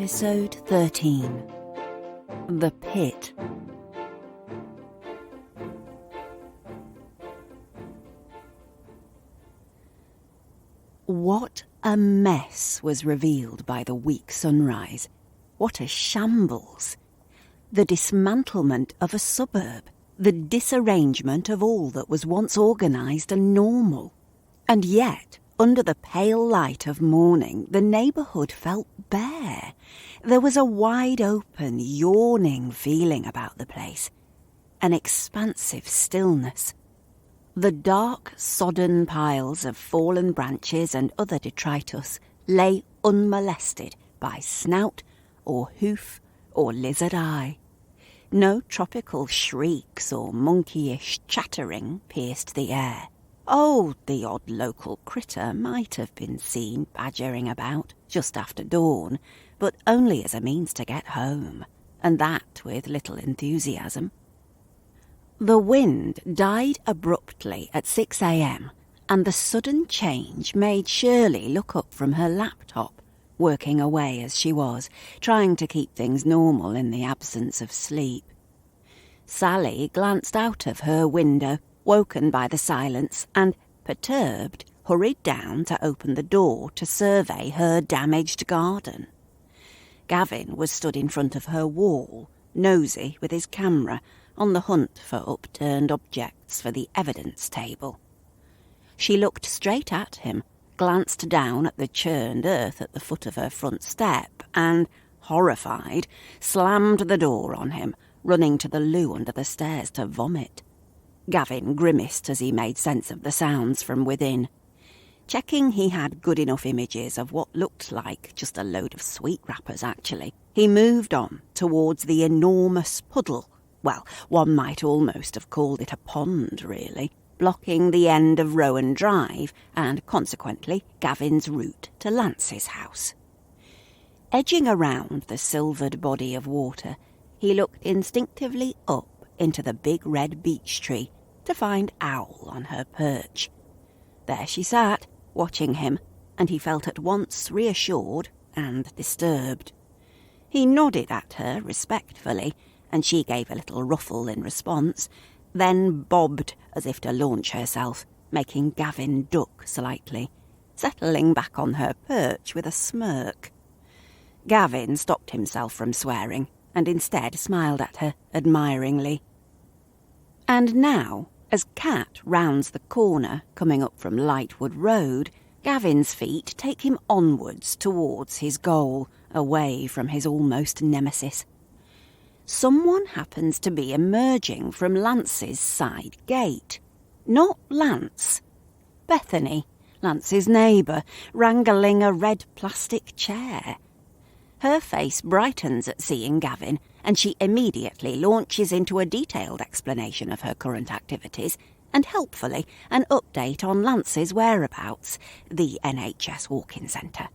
Episode 13. The Pit. What a mess was revealed by the weak sunrise. What a shambles. The dismantlement of a suburb. The disarrangement of all that was once organised and normal. And yet, under the pale light of morning, the neighbourhood felt bare. There was a wide-open, yawning feeling about the place. An expansive stillness. The dark, sodden piles of fallen branches and other detritus lay unmolested by snout or hoof or lizard eye. No tropical shrieks or monkeyish chattering pierced the air. Oh, the odd local critter might have been seen badgering about just after dawn, but only as a means to get home, and that with little enthusiasm. The wind died abruptly at 6 a.m, and the sudden change made Shirley look up from her laptop, working away as she was, trying to keep things normal in the absence of sleep. Sally glanced out of her window, woken by the silence, and, perturbed, hurried down to open the door to survey her damaged garden. Gavin was stood in front of her wall, nosy with his camera, on the hunt for upturned objects for the evidence table. She looked straight at him, glanced down at the churned earth at the foot of her front step, and, horrified, slammed the door on him, running to the loo under the stairs to vomit. Gavin grimaced as he made sense of the sounds from within. Checking he had good enough images of what looked like just a load of sweet wrappers, actually, he moved on towards the enormous puddle. Well, one might almost have called it a pond, really, blocking the end of Rowan Drive and, consequently, Gavin's route to Lance's house. Edging around the silvered body of water, he looked instinctively up into the big red beech tree to find Elle on her perch. There she sat, watching him, and he felt at once reassured and disturbed. He nodded at her respectfully, and she gave a little ruffle in response, then bobbed as if to launch herself, making Gavin duck slightly, settling back on her perch with a smirk. Gavin stopped himself from swearing, and instead smiled at her admiringly. And now, as Cat rounds the corner, coming up from Lightwood Road, Gavin's feet take him onwards towards his goal, away from his almost nemesis. Someone happens to be emerging from Lance's side gate. Not Lance. Bethany, Lance's neighbour, wrangling a red plastic chair. Her face brightens at seeing Gavin, and she immediately launches into a detailed explanation of her current activities, and helpfully an update on Lance's whereabouts, the NHS walk-in centre.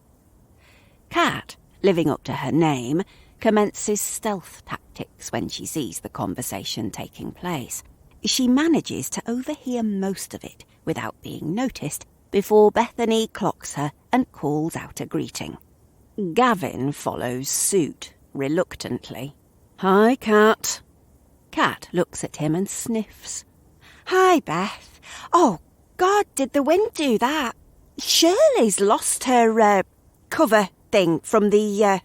Cat, living up to her name, commences stealth tactics when she sees the conversation taking place. She manages to overhear most of it without being noticed before Bethany clocks her and calls out a greeting. Gavin follows suit, reluctantly. "Hi, Cat." Cat looks at him and sniffs. "Hi, Beth. Oh, God, did the wind do that? Shirley's lost her, cover thing from the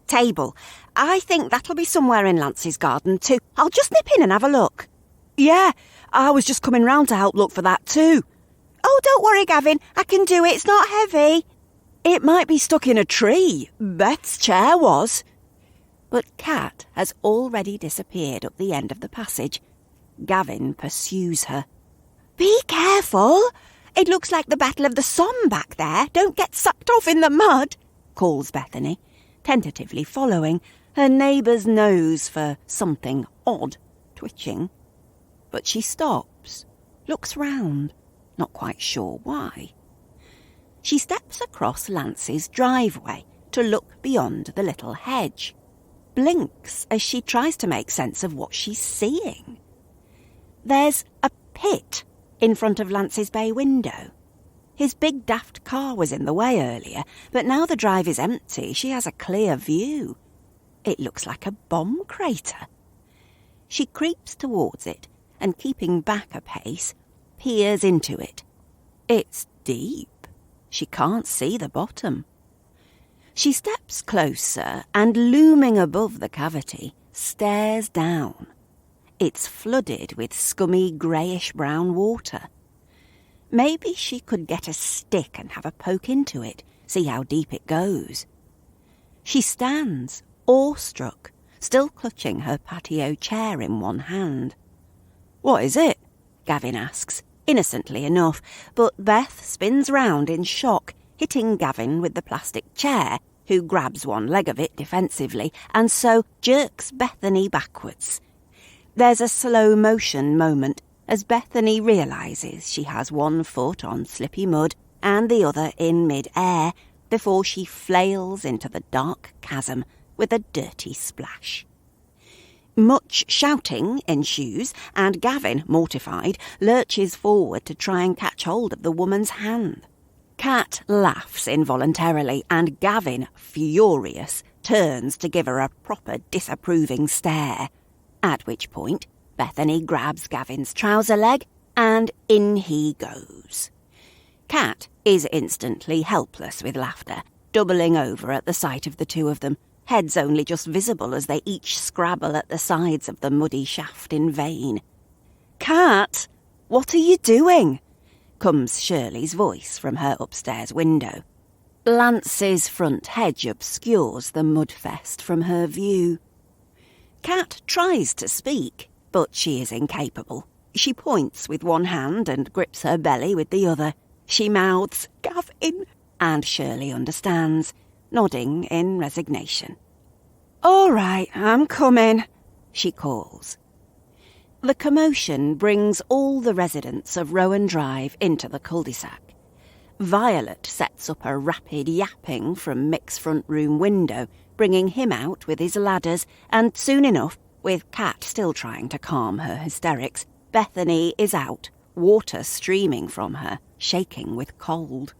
table. I think that'll be somewhere in Lance's garden too. I'll just nip in and have a look." "Yeah, I was just coming round to help look for that too." "Oh, don't worry, Gavin. I can do it. It's not heavy." "It might be stuck in a tree. Beth's chair was." But Cat has already disappeared up the end of the passage. Gavin pursues her. "Be careful. It looks like the Battle of the Somme back there. Don't get sucked off in the mud," calls Bethany, tentatively following, her neighbour's nose for something odd twitching. But she stops, looks round, not quite sure why. She steps across Lance's driveway to look beyond the little hedge, blinks as she tries to make sense of what she's seeing. There's a pit in front of Lance's bay window. His big daft car was in the way earlier, but now the drive is empty, she has a clear view. It looks like a bomb crater. She creeps towards it and, keeping back a pace, peers into it. It's deep. She can't see the bottom. She steps closer and, looming above the cavity, stares down. It's flooded with scummy greyish-brown water. Maybe she could get a stick and have a poke into it, see how deep it goes. She stands, awestruck, still clutching her patio chair in one hand. "What is it?" Gavin asks, innocently enough, but Beth spins round in shock, hitting Gavin with the plastic chair, who grabs one leg of it defensively and so jerks Bethany backwards. There's a slow-motion moment as Bethany realises she has one foot on slippy mud and the other in mid-air before she flails into the dark chasm with a dirty splash. Much shouting ensues, and Gavin, mortified, lurches forward to try and catch hold of the woman's hand. Kat laughs involuntarily, and Gavin, furious, turns to give her a proper disapproving stare, at which point Bethany grabs Gavin's trouser leg, and in he goes. Kat is instantly helpless with laughter, doubling over at the sight of the two of them, heads only just visible as they each scrabble at the sides of the muddy shaft in vain. "Kat, what are you doing?" comes Shirley's voice from her upstairs window. Lance's front hedge obscures the mudfest from her view. Kat tries to speak, but she is incapable. She points with one hand and grips her belly with the other. She mouths, "Gavin," and Shirley understands, nodding in resignation. "All right, I'm coming," she calls. The commotion brings all the residents of Rowan Drive into the cul-de-sac. Violet sets up a rapid yapping from Mick's front room window, bringing him out with his ladders, and soon enough, with Kat still trying to calm her hysterics, Bethany is out, water streaming from her, shaking with cold.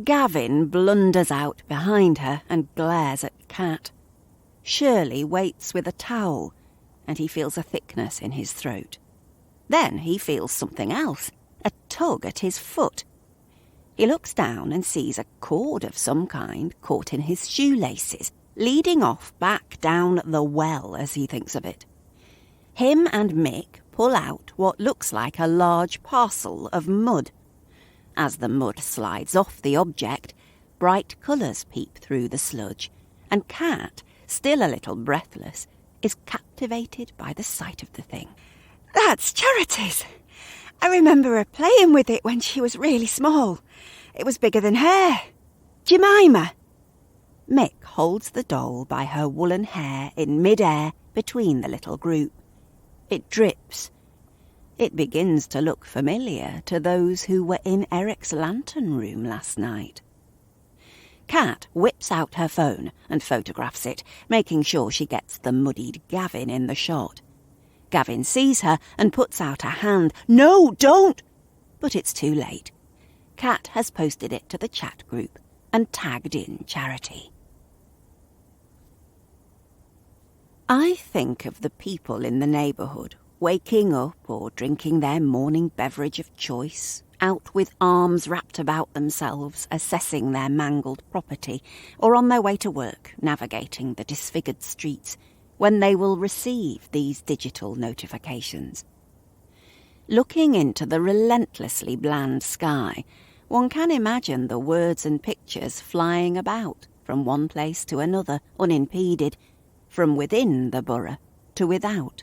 Gavin blunders out behind her and glares at Kat. Shirley waits with a towel, and he feels a thickness in his throat. Then he feels something else, a tug at his foot. He looks down and sees a cord of some kind caught in his shoelaces, leading off back down the well, as he thinks of it. Him and Mick pull out what looks like a large parcel of mud. As the mud slides off the object, bright colours peep through the sludge, and Kat, still a little breathless, is captivated by the sight of the thing. "That's Charity's. I remember her playing with it when she was really small. It was bigger than her. Jemima." Mick holds the doll by her woolen hair in mid-air between the little group. It drips. It begins to look familiar to those who were in Eric's lantern room last night. Kat whips out her phone and photographs it, making sure she gets the muddied Gavin in the shot. Gavin sees her and puts out a hand. "No, don't!" But it's too late. Kat has posted it to the chat group and tagged in Charity. I think of the people in the neighbourhood waking up or drinking their morning beverage of choice, out with arms wrapped about themselves, assessing their mangled property, or on their way to work, navigating the disfigured streets, when they will receive these digital notifications. Looking into the relentlessly bland sky, one can imagine the words and pictures flying about from one place to another, unimpeded, from within the borough to without.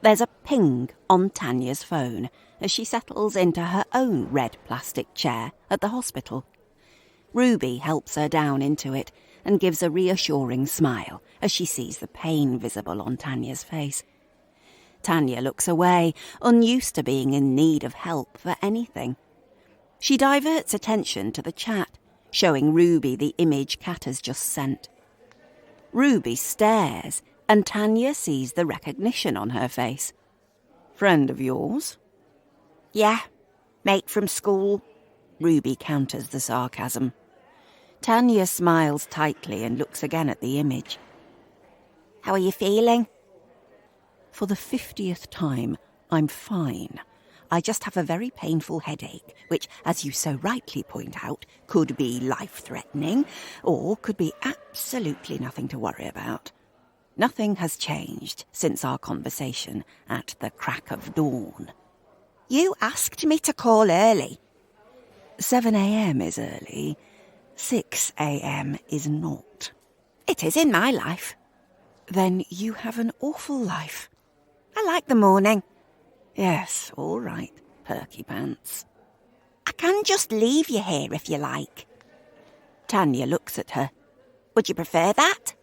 There's a ping on Tanya's phone as she settles into her own red plastic chair at the hospital. Ruby helps her down into it and gives a reassuring smile as she sees the pain visible on Tanya's face. Tanya looks away, unused to being in need of help for anything. She diverts attention to the chat, showing Ruby the image Kat has just sent. Ruby stares, and Tanya sees the recognition on her face. "Friend of yours?" "Yeah, mate from school." Ruby counters the sarcasm. Tanya smiles tightly and looks again at the image. "How are you feeling?" "For the 50th time, I'm fine. I just have a very painful headache, which, as you so rightly point out, could be life-threatening or could be absolutely nothing to worry about. Nothing has changed since our conversation at the crack of dawn." "You asked me to call early." 7 a.m. is early. 6 a.m. is not. "It is in my life." "Then you have an awful life." "I like the morning." "Yes, all right, perky pants." "I can just leave you here if you like." Tanya looks at her. "Would you prefer that?"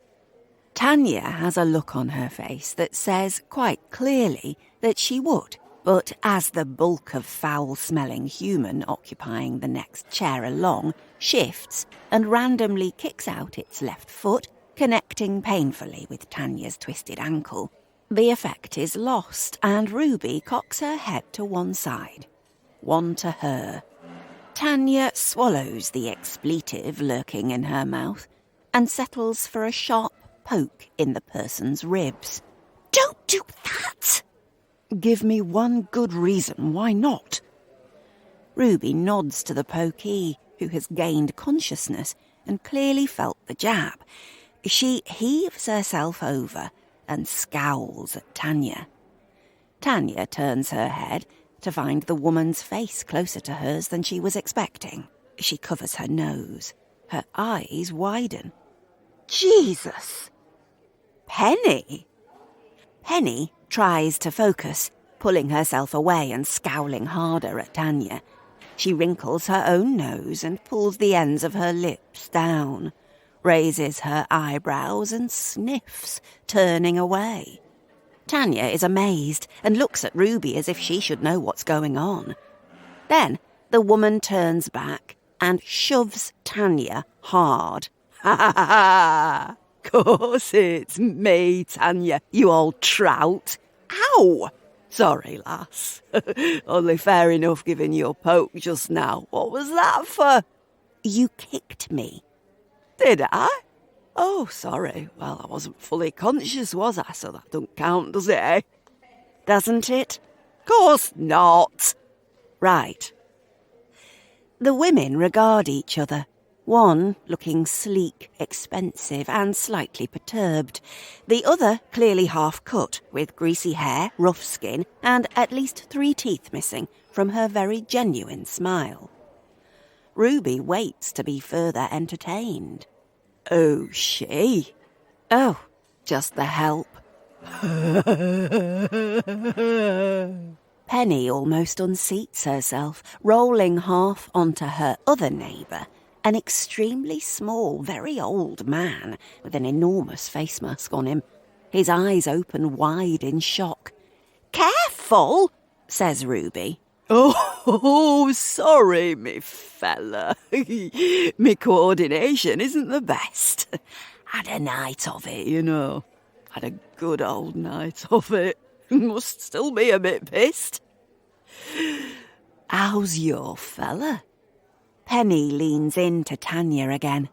Tanya has a look on her face that says quite clearly that she would, but as the bulk of foul-smelling human occupying the next chair along shifts and randomly kicks out its left foot, connecting painfully with Tanya's twisted ankle, the effect is lost and Ruby cocks her head to one side. One to her. Tanya swallows the expletive lurking in her mouth and settles for a sharp poke in the person's ribs. "Don't do that!" "Give me one good reason why not." Ruby nods to the pokee, who has gained consciousness and clearly felt the jab. She heaves herself over and scowls at Tanya. Tanya turns her head to find the woman's face closer to hers than she was expecting. She covers her nose. Her eyes widen. "Jesus!" "Penny!" Penny tries to focus, pulling herself away and scowling harder at Tanya. She wrinkles her own nose and pulls the ends of her lips down, raises her eyebrows and sniffs, turning away. Tanya is amazed and looks at Ruby as if she should know what's going on. Then the woman turns back and shoves Tanya hard. "Ha ha ha ha! Course it's me, Tanya, you old trout." "Ow!" "Sorry, lass. Only fair enough giving you a poke just now. What was that for?" "You kicked me." "Did I? Oh, sorry. Well, I wasn't fully conscious, was I? So that don't count, does it, eh?" "Doesn't it?" "Course not." "Right." The women regard each other, one looking sleek, expensive and slightly perturbed, the other clearly half-cut, with greasy hair, rough skin and at least 3 teeth missing from her very genuine smile. Ruby waits to be further entertained. "Oh, she? Oh, just the help." Penny almost unseats herself, rolling half onto her other neighbour, an extremely small, very old man with an enormous face mask on him. His eyes open wide in shock. "Careful," says Ruby. "Oh, sorry, me fella. Me coordination isn't the best. Had a night of it, you know. Had a good old night of it. Must still be a bit pissed." "How's your fella?" Penny leans in to Tanya again.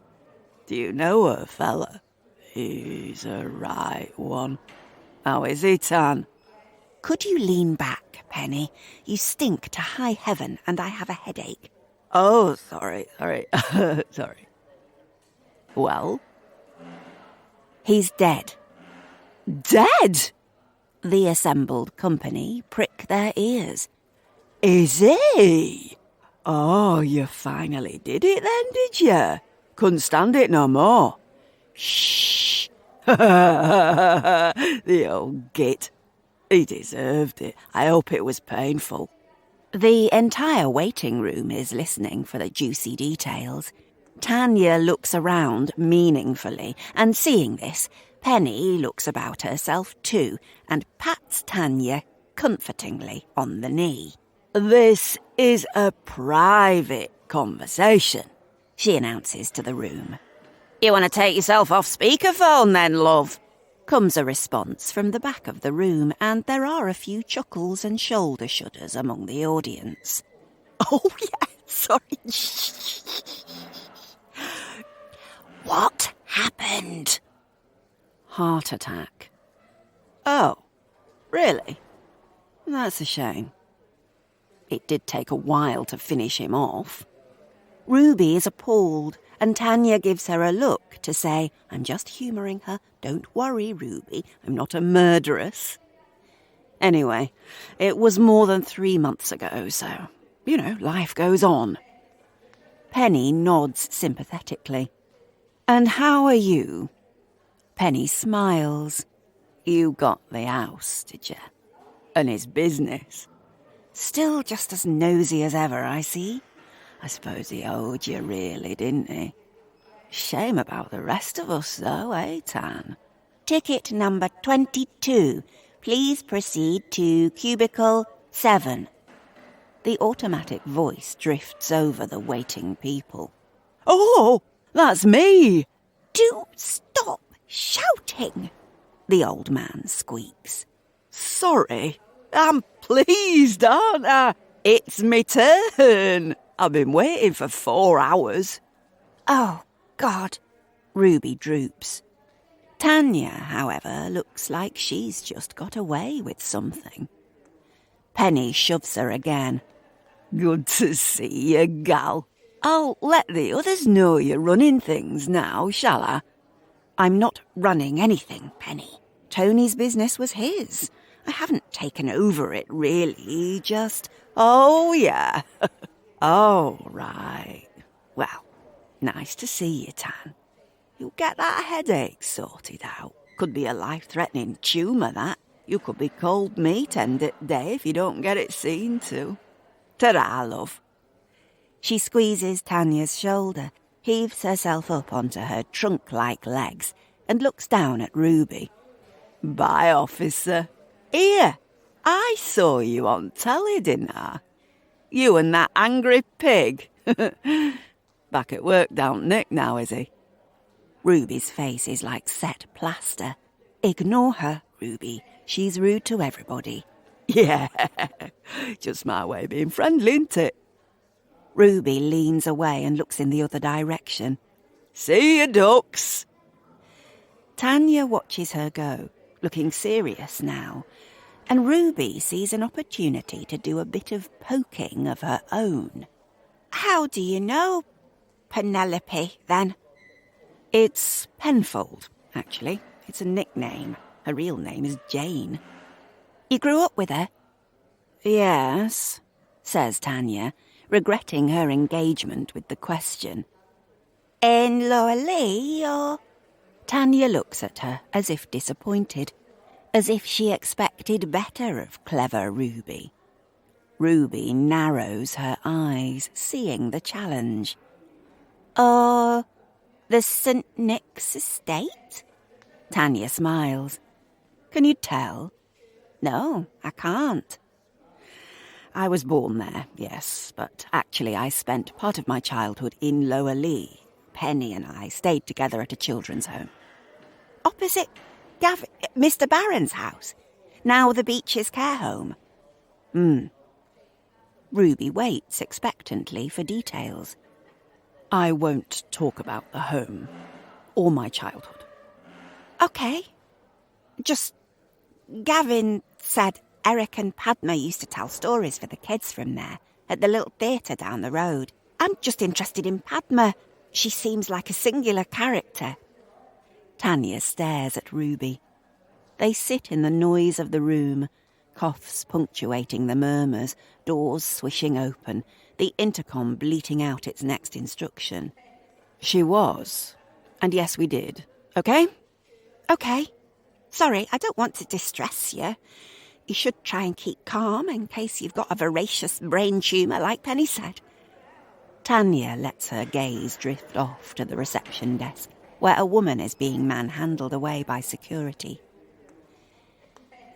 "Do you know her, fella? He's a right one. How is he, Tan?" "Could you lean back, Penny? You stink to high heaven and I have a headache." "Oh, sorry. Sorry. Well?" "He's dead." "Dead?" The assembled company prick their ears. "Is he? Oh, you finally did it then, did you? Couldn't stand it no more." "Shh." The old git. He deserved it. I hope it was painful. The entire waiting room is listening for the juicy details. Tanya looks around meaningfully, and seeing this, Penny looks about herself too, and pats Tanya comfortingly on the knee. "This is a private conversation," she announces to the room. "You want to take yourself off speakerphone then, love?" Comes a response from the back of the room, and there are a few chuckles and shoulder shudders among the audience. Oh, yeah, sorry. What happened? Heart attack. Oh, really? That's a shame. It did take a while to finish him off. Ruby is appalled, and Tanya gives her a look to say, I'm just humouring her. Don't worry, Ruby. I'm not a murderess. Anyway, it was more than 3 months ago, so, life goes on. Penny nods sympathetically. And how are you? Penny smiles. You got the house, did you? And his business. Still just as nosy as ever, I see. I suppose he owed you really, didn't he? Shame about the rest of us, though, eh, Tan? Ticket number 22. Please proceed to cubicle 7. The automatic voice drifts over the waiting people. Oh, that's me! Do stop shouting, the old man squeaks. Sorry, I'm pleased, aren't I? It's me turn. I've been waiting for 4 hours. Oh, God. Ruby droops. Tanya, however, looks like she's just got away with something. Penny shoves her again. Good to see you, gal. I'll let the others know you're running things now, shall I? I'm not running anything, Penny. Tony's business was his. I haven't taken over it, really, just... Oh, yeah. Oh, right. Well, nice to see you, Tan. You'll get that headache sorted out. Could be a life-threatening tumour, that. You could be cold meat end at day if you don't get it seen to. Ta-ra, love. She squeezes Tanya's shoulder, heaves herself up onto her trunk-like legs, and looks down at Ruby. Bye, officer. Here, I saw you on telly, didn't I? You and that angry pig. Back at work down Nick now, is he? Ruby's face is like set plaster. Ignore her, Ruby. She's rude to everybody. Yeah, just my way of being friendly, isn't it? Ruby leans away and looks in the other direction. See you, ducks. Tanya watches her go, looking serious now, and Ruby sees an opportunity to do a bit of poking of her own. How do you know Penelope, then? It's Penfold, actually. It's a nickname. Her real name is Jane. You grew up with her? Yes, says Tanya, regretting her engagement with the question. In Lower Lee, or...? Tanya looks at her as if disappointed, as if she expected better of clever Ruby. Ruby narrows her eyes, seeing the challenge. Oh, the St. Nick's estate? Tanya smiles. Can you tell? No, I can't. I was born there, yes, but actually I spent part of my childhood in Lower Lee. Penny and I stayed together at a children's home. Opposite Mr. Barron's house, now the Beaches Care Home. Ruby waits expectantly for details. I won't talk about the home or my childhood. OK. Just, Gavin said Eric and Padma used to tell stories for the kids from there, at the little theatre down the road. I'm just interested in Padma. She seems like a singular character. Tanya stares at Ruby. They sit in the noise of the room, coughs punctuating the murmurs, doors swishing open, the intercom bleating out its next instruction. She was. And yes, we did. OK? OK. Sorry, I don't want to distress you. You should try and keep calm in case you've got a voracious brain tumour, like Penny said. Tanya lets her gaze drift off to the reception desk, where a woman is being manhandled away by security.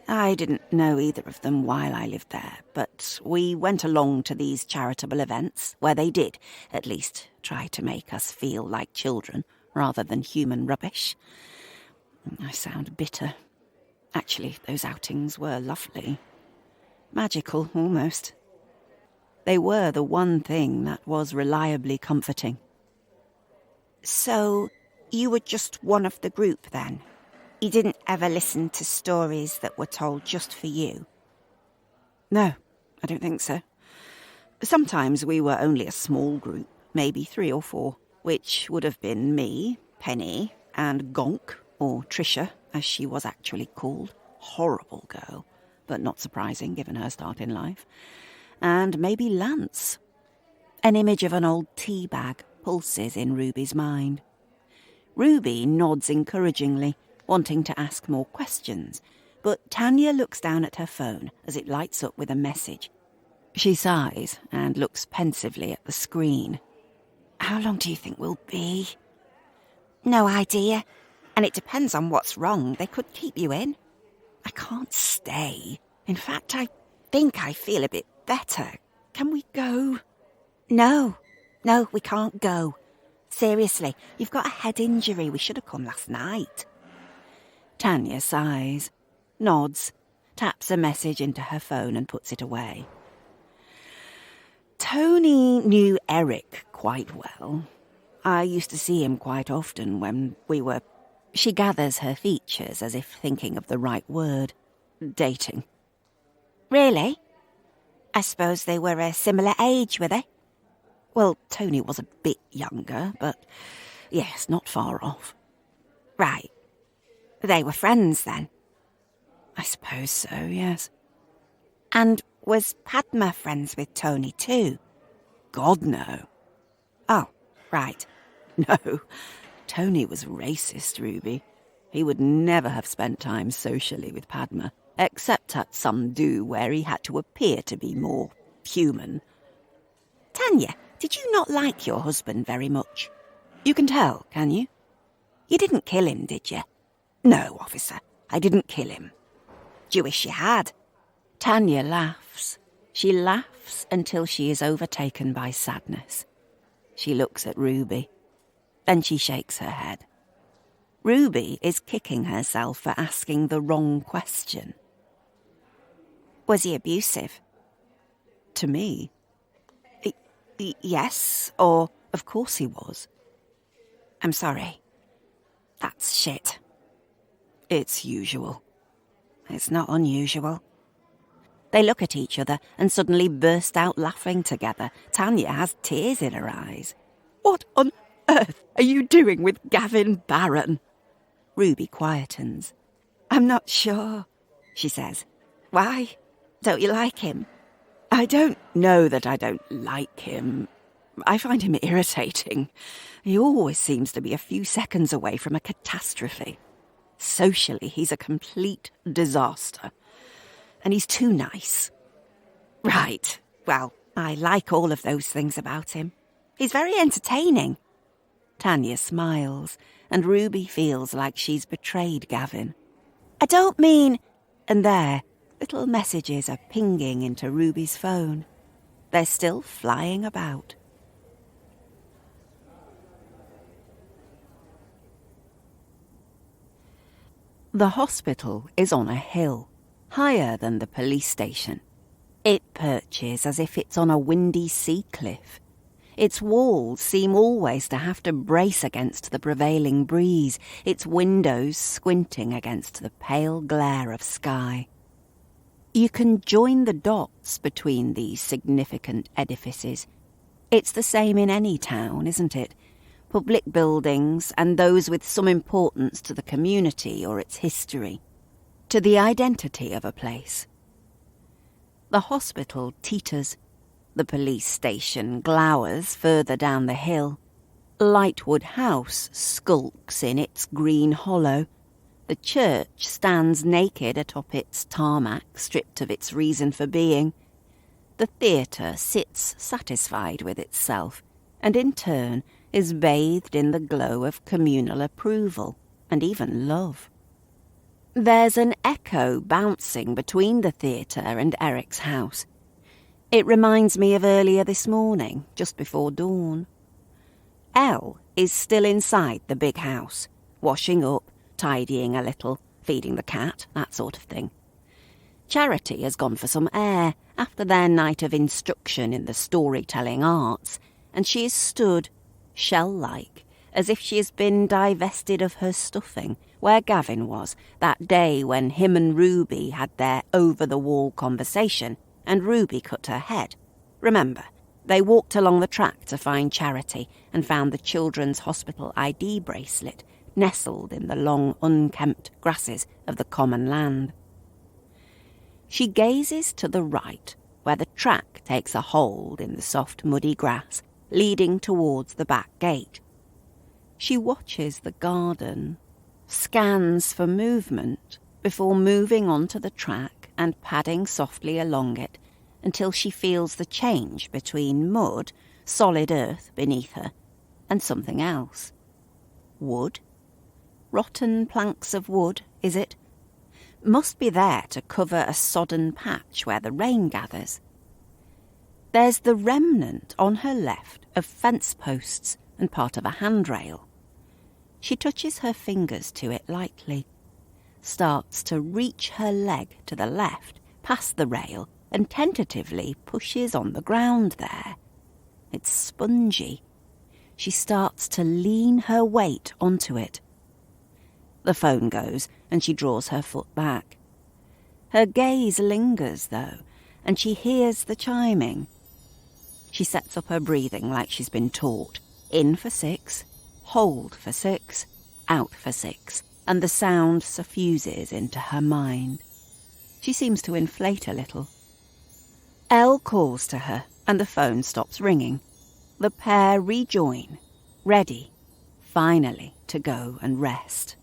I didn't know either of them while I lived there, but we went along to these charitable events, where they did, at least, try to make us feel like children rather than human rubbish. I sound bitter. Actually, those outings were lovely. Magical, almost. They were the one thing that was reliably comforting. So, you were just one of the group then? You didn't ever listen to stories that were told just for you? No, I don't think so. Sometimes we were only a small group, maybe 3 or 4, which would have been me, Penny, and Gonk, or Tricia, as she was actually called. Horrible girl, but not surprising given her start in life. And maybe Lance. An image of an old tea bag pulses in Ruby's mind. Ruby nods encouragingly, wanting to ask more questions, but Tanya looks down at her phone as it lights up with a message. She sighs and looks pensively at the screen. How long do you think we'll be? No idea. And it depends on what's wrong. They could keep you in. I can't stay. In fact, I think I feel a bit better. Can we go? No, we can't go. Seriously, you've got a head injury. We should have come last night. Tanya sighs, nods, taps a message into her phone and puts it away. Tony knew Eric quite well. I used to see him quite often when we were... She gathers her features as if thinking of the right word. Dating. Really? I suppose they were a similar age, were they? Well, Tony was a bit younger, but yes, not far off. Right. They were friends then? I suppose so, yes. And was Padma friends with Tony too? God, no. Oh, right. No. Tony was racist, Ruby. He would never have spent time socially with Padma, except at some do where he had to appear to be more human. Tanya, did you not like your husband very much? You can tell, can you? You didn't kill him, did you? No, officer, I didn't kill him. Do you wish you had? Tanya laughs. She laughs until she is overtaken by sadness. She looks at Ruby. Then she shakes her head. Ruby is kicking herself for asking the wrong question. Was he abusive? To me? Yes, or... Of course he was. I'm sorry. That's shit. It's usual. It's not unusual. They look at each other and suddenly burst out laughing together. Tanya has tears in her eyes. What on earth are you doing with Gavin Barron? Ruby quietens. I'm not sure, she says. Why? Don't you like him? I don't know that I don't like him. I find him irritating. He always seems to be a few seconds away from a catastrophe. Socially, he's a complete disaster. And he's too nice. Right. Well, I like all of those things about him. He's very entertaining. Tanya smiles, and Ruby feels like she's betrayed Gavin. I don't mean... And there, little messages are pinging into Ruby's phone. They're still flying about. The hospital is on a hill, higher than the police station. It perches as if it's on a windy sea cliff. Its walls seem always to have to brace against the prevailing breeze, its windows squinting against the pale glare of sky. You can join the dots between these significant edifices. It's the same in any town, isn't it? Public buildings and those with some importance to the community or its history, to the identity of a place. The hospital teeters. The police station glowers further down the hill. Lightwood House skulks in its green hollow. The church stands naked atop its tarmac, stripped of its reason for being. The theatre sits satisfied with itself, and in turn is bathed in the glow of communal approval and even love. There's an echo bouncing between the theatre and Eric's house. It reminds me of earlier this morning, just before dawn. Elle is still inside the big house, washing up, tidying a little, feeding the cat, that sort of thing. Charity has gone for some air after their night of instruction in the storytelling arts, and she is stood, shell-like, as if she has been divested of her stuffing, where Gavin was, that day when him and Ruby had their over-the-wall conversation, and Ruby cut her head. Remember, they walked along the track to find Charity and found the Children's Hospital ID bracelet nestled in the long, unkempt grasses of the common land. She gazes to the right, where the track takes a hold in the soft, muddy grass, leading towards the back gate. She watches the garden, scans for movement, before moving onto the track and padding softly along it until she feels the change between mud, solid earth beneath her, and something else. Wood? Rotten planks of wood, is it? Must be there to cover a sodden patch where the rain gathers. There's the remnant on her left of fence posts and part of a handrail. She touches her fingers to it lightly, starts to reach her leg to the left, past the rail, and tentatively pushes on the ground there. It's spongy. She starts to lean her weight onto it. The phone goes, and she draws her foot back. Her gaze lingers, though, and she hears the chiming. She sets up her breathing like she's been taught. In for 6, hold for 6, out for 6, and the sound suffuses into her mind. She seems to inflate a little. Elle calls to her, and the phone stops ringing. The pair rejoin, ready, finally, to go and rest.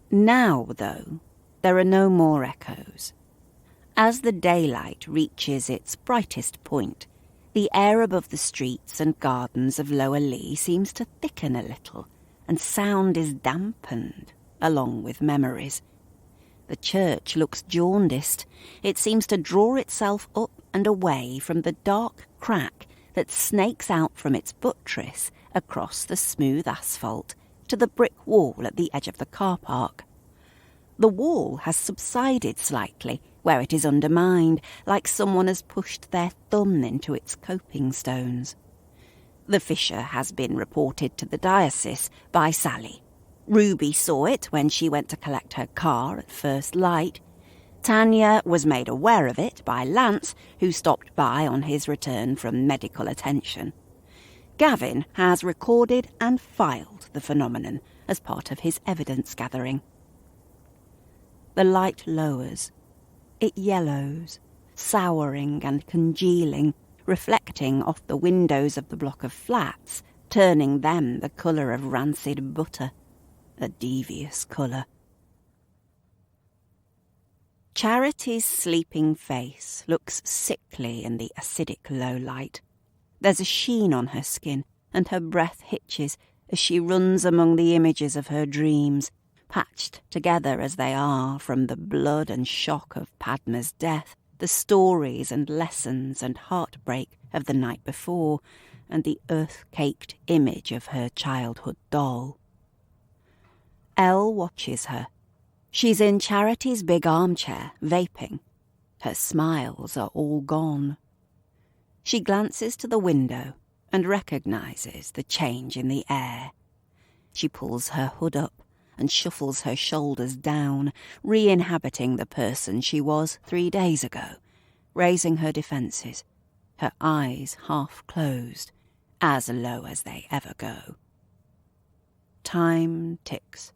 Now, though, there are no more echoes. As the daylight reaches its brightest point, the air above the streets and gardens of Lower Lee seems to thicken a little, and sound is dampened, along with memories. The church looks jaundiced. It seems to draw itself up and away from the dark crack that snakes out from its buttress across the smooth asphalt to the brick wall at the edge of the car park. The wall has subsided slightly where it is undermined, like someone has pushed their thumb into its coping stones. The fissure has been reported to the diocese by Sally. Ruby saw it when she went to collect her car at first light. Tanya was made aware of it by Lance, who stopped by on his return from medical attention. Gavin has recorded and filed the phenomenon as part of his evidence gathering. The light lowers. It yellows, souring and congealing, reflecting off the windows of the block of flats, turning them the colour of rancid butter. A devious colour. Charity's sleeping face looks sickly in the acidic low light. There's a sheen on her skin, and her breath hitches as she runs among the images of her dreams, patched together as they are from the blood and shock of Padma's death, the stories and lessons and heartbreak of the night before, and the earth-caked image of her childhood doll. Elle watches her. She's in Charity's big armchair, vaping. Her smiles are all gone. She glances to the window and recognises the change in the air. She pulls her hood up and shuffles her shoulders down, re-inhabiting the person she was 3 days ago, raising her defences, her eyes half closed, as low as they ever go. Time ticks.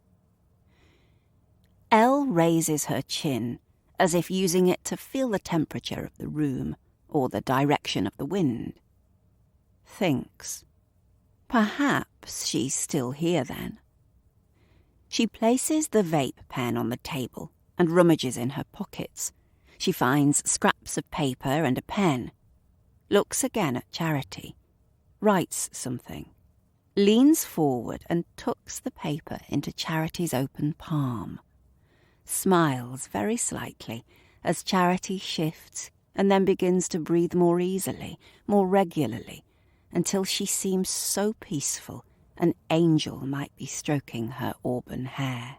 Elle raises her chin, as if using it to feel the temperature of the room or the direction of the wind. Thinks. Perhaps she's still here then. She places the vape pen on the table and rummages in her pockets. She finds scraps of paper and a pen. Looks again at Charity. Writes something. Leans forward and tucks the paper into Charity's open palm. Smiles very slightly as Charity shifts and then begins to breathe more easily, more regularly, until she seems so peaceful an angel might be stroking her auburn hair.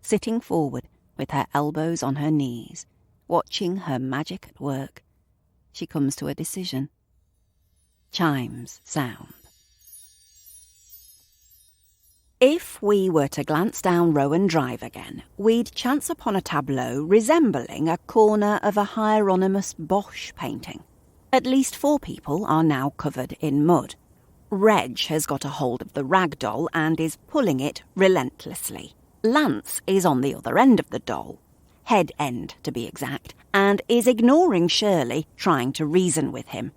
Sitting forward with her elbows on her knees, watching her magic at work, she comes to a decision. Chimes sound. If we were to glance down Rowan Drive again, we'd chance upon a tableau resembling a corner of a Hieronymus Bosch painting. At least 4 people are now covered in mud. Reg has got a hold of the rag doll and is pulling it relentlessly. Lance is on the other end of the doll, head end to be exact, and is ignoring Shirley, trying to reason with him.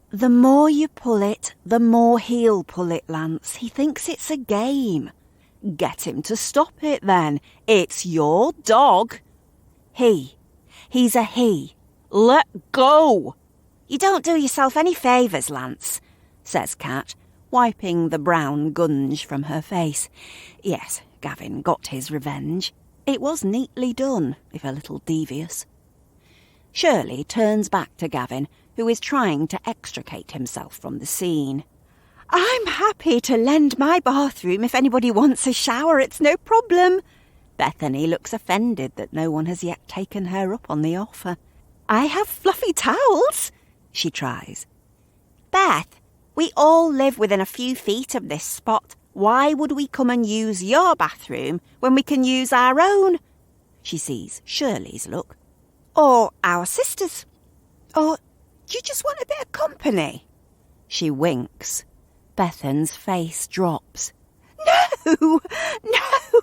The more you pull it, the more he'll pull it, Lance. He thinks it's a game. Get him to stop it, then. It's your dog. He's a he. Let go. You don't do yourself any favours, Lance, says Kat, wiping the brown gunge from her face. Yes, Gavin got his revenge. It was neatly done, if a little devious. Shirley turns back to Gavin, who is trying to extricate himself from the scene. I'm happy to lend my bathroom if anybody wants a shower, it's no problem. Bethany looks offended that no one has yet taken her up on the offer. I have fluffy towels, she tries. Beth, we all live within a few feet of this spot. Why would we come and use your bathroom when we can use our own? She sees Shirley's look. Or our sisters. Or do you just want a bit of company? She winks. Bethan's face drops. No,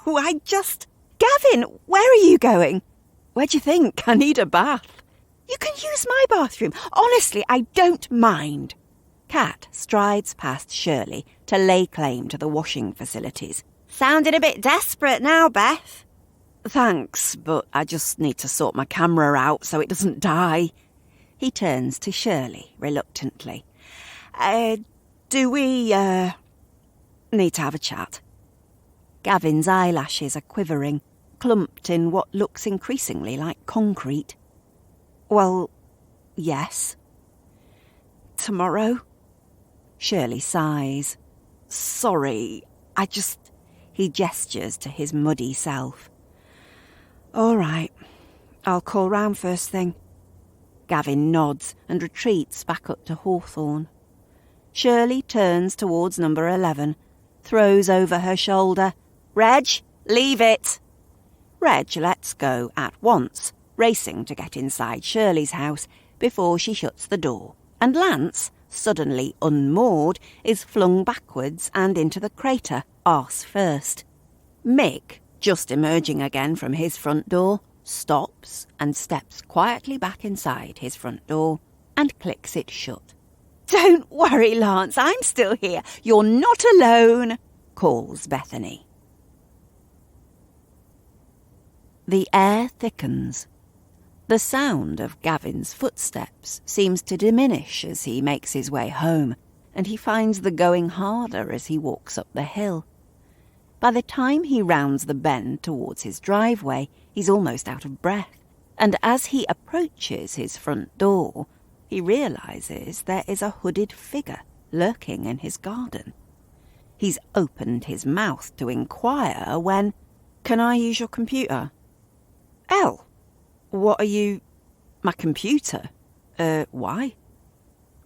I just... Gavin, where are you going? Where do you think? I need a bath. You can use my bathroom. Honestly, I don't mind. Kat strides past Shirley to lay claim to the washing facilities. Sounding a bit desperate now, Beth. Thanks, but I just need to sort my camera out so it doesn't die. He turns to Shirley reluctantly. Do we, need to have a chat? Gavin's eyelashes are quivering, clumped in what looks increasingly like concrete. Well, yes. Tomorrow? Shirley sighs. Sorry, He gestures to his muddy self. All right, I'll call round first thing. Gavin nods and retreats back up to Hawthorne. Shirley turns towards number 11, throws over her shoulder, Reg, leave it. Reg lets go at once, racing to get inside Shirley's house before she shuts the door, and Lance, suddenly unmoored, is flung backwards and into the crater, arse first. Mick, just emerging again from his front door, stops and steps quietly back inside his front door and clicks it shut. Don't worry, Lance, I'm still here. You're not alone, calls Bethany. The air thickens. The sound of Gavin's footsteps seems to diminish as he makes his way home, and he finds the going harder as he walks up the hill. By the time he rounds the bend towards his driveway, he's almost out of breath, and as he approaches his front door, he realises there is a hooded figure lurking in his garden. He's opened his mouth to inquire when, "Can I use your computer?" Elle, what are you... My computer? Why?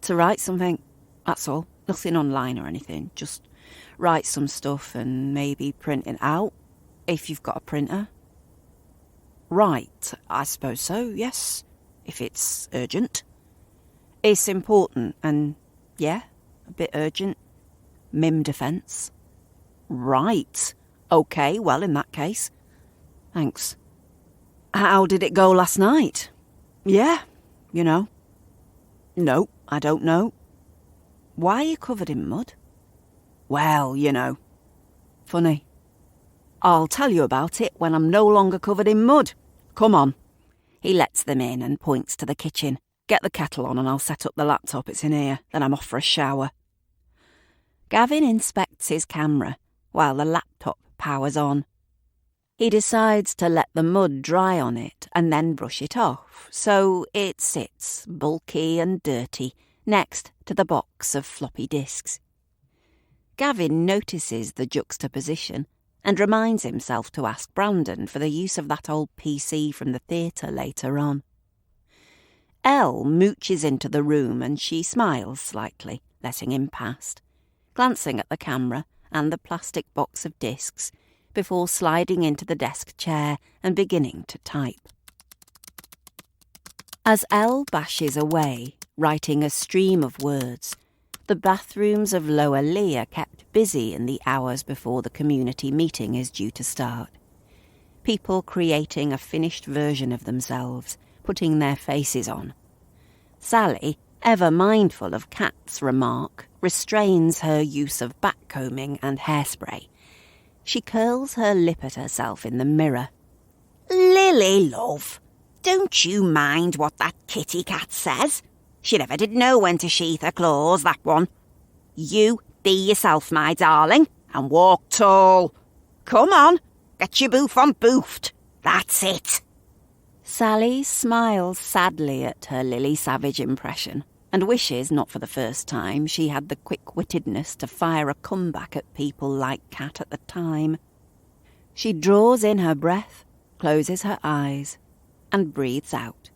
To write something, that's all. Nothing online or anything. Just write some stuff and maybe print it out, if you've got a printer. Right, I suppose so, yes, if it's urgent. It's important and, yeah, a bit urgent. Mim defence. Right, OK, well, in that case. Thanks. How did it go last night? Yeah, you know. No, I don't know. Why are you covered in mud? Well, you know. Funny. I'll tell you about it when I'm no longer covered in mud. Come on. He lets them in and points to the kitchen. Get the kettle on and I'll set up the laptop, it's in here, then I'm off for a shower. Gavin inspects his camera while the laptop powers on. He decides to let the mud dry on it and then brush it off, so it sits, bulky and dirty, next to the box of floppy disks. Gavin notices the juxtaposition and reminds himself to ask Brandon for the use of that old PC from the theatre later on. Elle mooches into the room and she smiles slightly, letting him past, glancing at the camera and the plastic box of discs before sliding into the desk chair and beginning to type. As Elle bashes away, writing a stream of words, the bathrooms of Lower Lee are kept busy in the hours before the community meeting is due to start. People creating a finished version of themselves, putting their faces on. Sally, ever mindful of Kat's remark, restrains her use of backcombing and hairspray. She curls her lip at herself in the mirror. Lily, love, don't you mind what that kitty cat says? She never did know when to sheath her claws, that one. You be yourself, my darling, and walk tall. Come on, get your boof on boofed. That's it. Sally smiles sadly at her Lily Savage impression and wishes, not for the first time, she had the quick-wittedness to fire a comeback at people like Kat at the time. She draws in her breath, closes her eyes, and breathes out.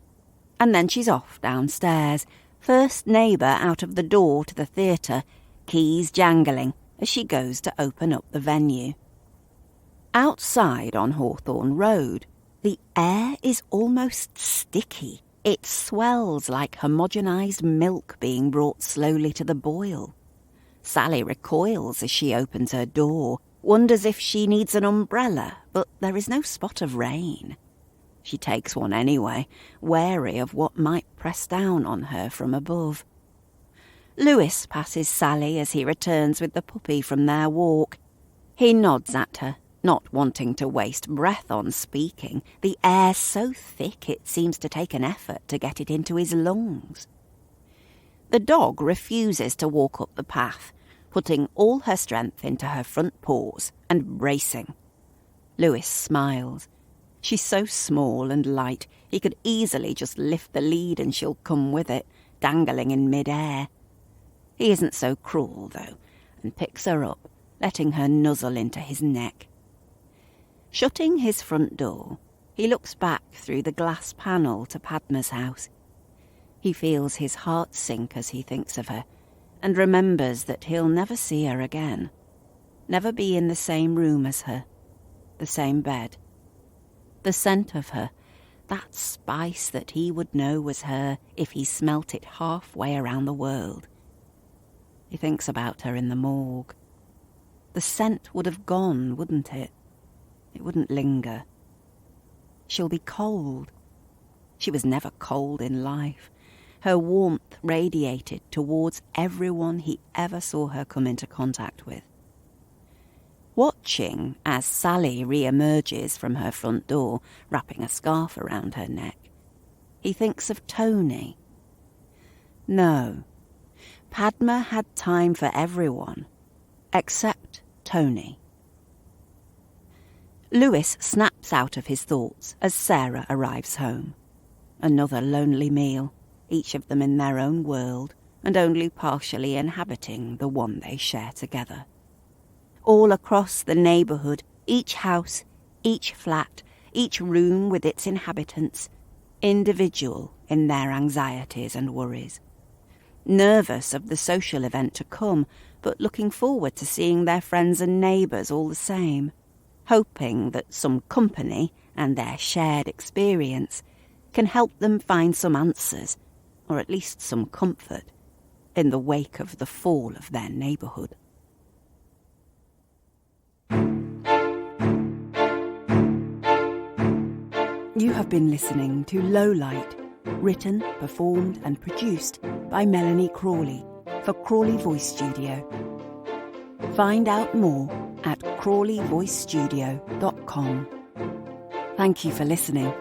And then she's off downstairs, first neighbour out of the door to the theatre, keys jangling as she goes to open up the venue. Outside on Hawthorne Road, the air is almost sticky. It swells like homogenised milk being brought slowly to the boil. Sally recoils as she opens her door, wonders if she needs an umbrella, but there is no spot of rain. She takes one anyway, wary of what might press down on her from above. Lewis passes Sally as he returns with the puppy from their walk. He nods at her, not wanting to waste breath on speaking, the air so thick it seems to take an effort to get it into his lungs. The dog refuses to walk up the path, putting all her strength into her front paws and bracing. Lewis smiles. She's so small and light, he could easily just lift the lead and she'll come with it, dangling in mid-air. He isn't so cruel, though, and picks her up, letting her nuzzle into his neck. Shutting his front door, he looks back through the glass panel to Padma's house. He feels his heart sink as he thinks of her, and remembers that he'll never see her again, never be in the same room as her, the same bed. The scent of her, that spice that he would know was her if he smelt it halfway around the world. He thinks about her in the morgue. The scent would have gone, wouldn't it? It wouldn't linger. She'll be cold. She was never cold in life. Her warmth radiated towards everyone he ever saw her come into contact with. Watching as Sally re-emerges from her front door, wrapping a scarf around her neck, he thinks of Tony. No, Padma had time for everyone, except Tony. Lewis snaps out of his thoughts as Sarah arrives home. Another lonely meal, each of them in their own world, and only partially inhabiting the one they share together. All across the neighbourhood, each house, each flat, each room with its inhabitants, individual in their anxieties and worries. Nervous of the social event to come, but looking forward to seeing their friends and neighbours all the same, hoping that some company and their shared experience can help them find some answers, or at least some comfort, in the wake of the fall of their neighbourhood. You have been listening to Low Light, written, performed and produced by Melanie Crawley for Crawley Voice Studio. Find out more at crawleyvoicestudio.com. Thank you for listening.